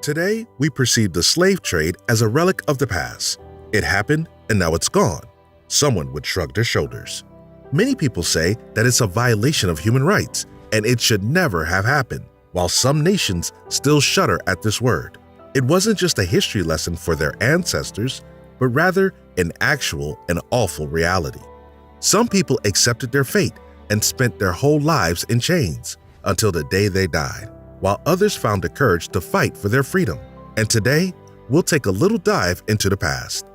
Today, we perceive the slave trade as a relic of the past. It happened and now it's gone. Someone would shrug their shoulders. Many people say that it's a violation of human rights and it should never have happened, while some nations still shudder at this word. It wasn't just a history lesson for their ancestors, but rather an actual and awful reality. Some people accepted their fate and spent their whole lives in chains until the day they died, while others found the courage to fight for their freedom. And today, we'll take a little dive into the past.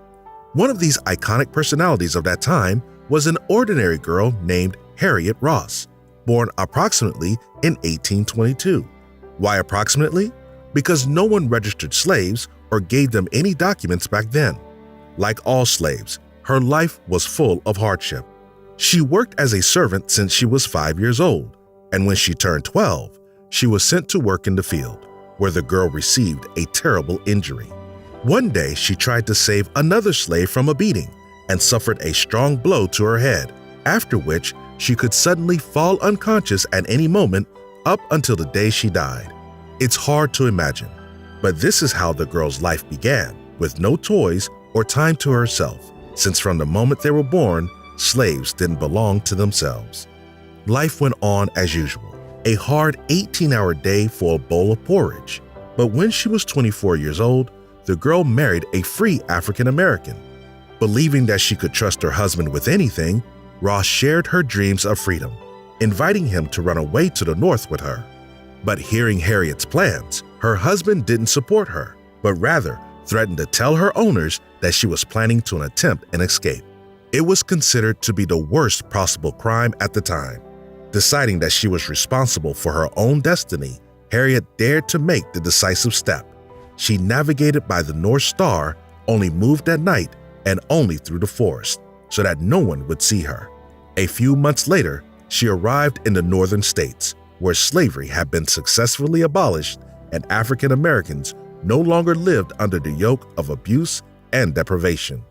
One of these iconic personalities of that time was an ordinary girl named Harriet Ross, born approximately in 1822. Why approximately? Because no one registered slaves or gave them any documents back then. Like all slaves, her life was full of hardship. She worked as a servant since she was 5 years old, and when she turned 12, she was sent to work in the field, where the girl received a terrible injury. One day, she tried to save another slave from a beating and suffered a strong blow to her head, after which she could suddenly fall unconscious at any moment up until the day she died. It's hard to imagine, but this is how the girl's life began, with no toys or time to herself, since from the moment they were born, slaves didn't belong to themselves. Life went on as usual, a hard 18-hour day for a bowl of porridge. But when she was 24 years old, the girl married a free African American. Believing that she could trust her husband with anything, Ross shared her dreams of freedom, inviting him to run away to the north with her. But hearing Harriet's plans, her husband didn't support her, but rather threatened to tell her owners that she was planning to attempt an escape. It was considered to be the worst possible crime at the time. Deciding that she was responsible for her own destiny, Harriet dared to make the decisive step. She navigated by the North Star, only moved at night and only through the forest, so that no one would see her. A few months later, she arrived in the northern states, where slavery had been successfully abolished and African Americans no longer lived under the yoke of abuse and deprivation.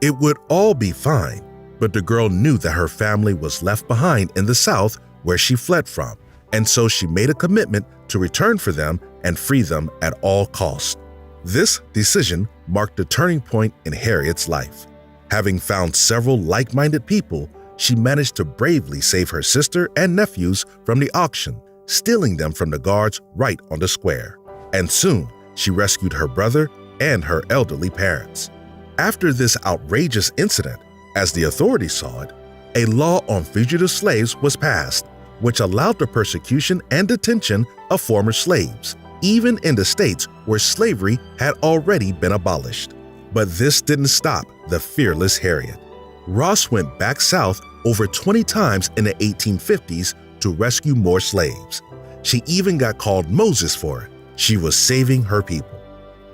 It would all be fine, but the girl knew that her family was left behind in the South where she fled from, and so she made a commitment to return for them and free them at all costs. This decision marked a turning point in Harriet's life. Having found several like-minded people, she managed to bravely save her sister and nephews from the auction, stealing them from the guards right on the square. And soon, she rescued her brother and her elderly parents. After this outrageous incident, as the authorities saw it, a law on fugitive slaves was passed, which allowed the persecution and detention of former slaves, even in the states where slavery had already been abolished. But this didn't stop the fearless Harriet. Ross went back south over 20 times in the 1850s to rescue more slaves. She even got called Moses for it. She was saving her people.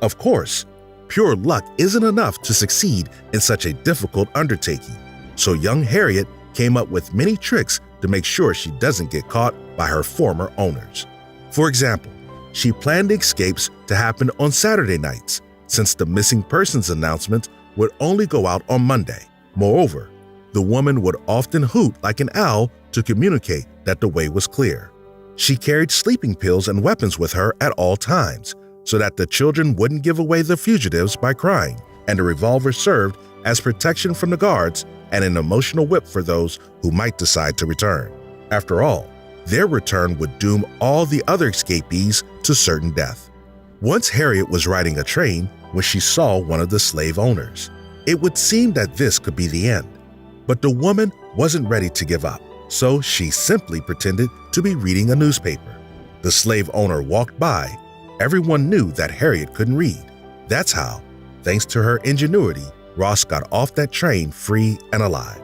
Of course, pure luck isn't enough to succeed in such a difficult undertaking, so young Harriet came up with many tricks to make sure she doesn't get caught by her former owners. For example, she planned escapes to happen on Saturday nights, since the missing persons announcement would only go out on Monday. Moreover, the woman would often hoot like an owl to communicate that the way was clear. She carried sleeping pills and weapons with her at all times, so that the children wouldn't give away the fugitives by crying, and the revolver served as protection from the guards and an emotional whip for those who might decide to return. After all, their return would doom all the other escapees to certain death. Once Harriet was riding a train when she saw one of the slave owners. It would seem that this could be the end, but the woman wasn't ready to give up, so she simply pretended to be reading a newspaper. The slave owner walked by. Everyone knew that Harriet couldn't read. That's how, thanks to her ingenuity, Ross got off that train free and alive.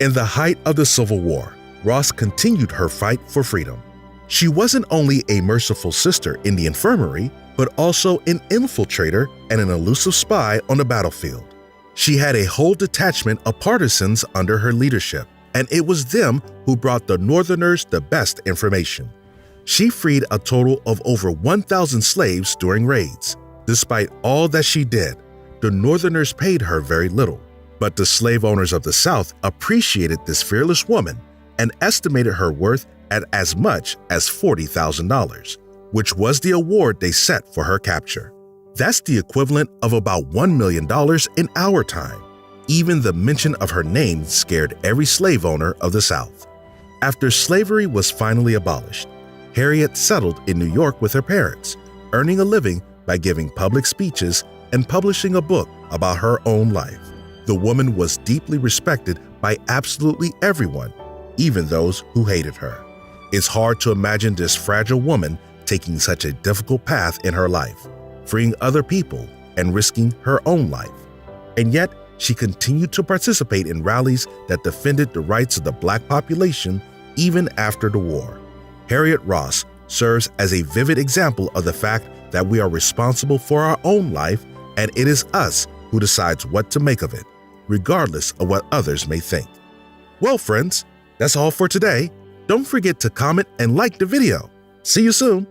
In the height of the Civil War, Ross continued her fight for freedom. She wasn't only a merciful sister in the infirmary, but also an infiltrator and an elusive spy on the battlefield. She had a whole detachment of partisans under her leadership, and it was them who brought the Northerners the best information. She freed a total of over 1,000 slaves during raids. Despite all that she did, the Northerners paid her very little, but the slave owners of the South appreciated this fearless woman and estimated her worth at as much as $40,000. which was the award they set for her capture. That's the equivalent of about $1 million in our time. Even the mention of her name scared every slave owner of the South. After slavery was finally abolished, Harriet settled in New York with her parents, earning a living by giving public speeches and publishing a book about her own life. The woman was deeply respected by absolutely everyone, even those who hated her. It's hard to imagine this fragile woman taking such a difficult path in her life, freeing other people and risking her own life. And yet, she continued to participate in rallies that defended the rights of the Black population even after the war. Harriet Ross serves as a vivid example of the fact that we are responsible for our own life, and it is us who decides what to make of it, regardless of what others may think. Well, friends, that's all for today. Don't forget to comment and like the video. See you soon.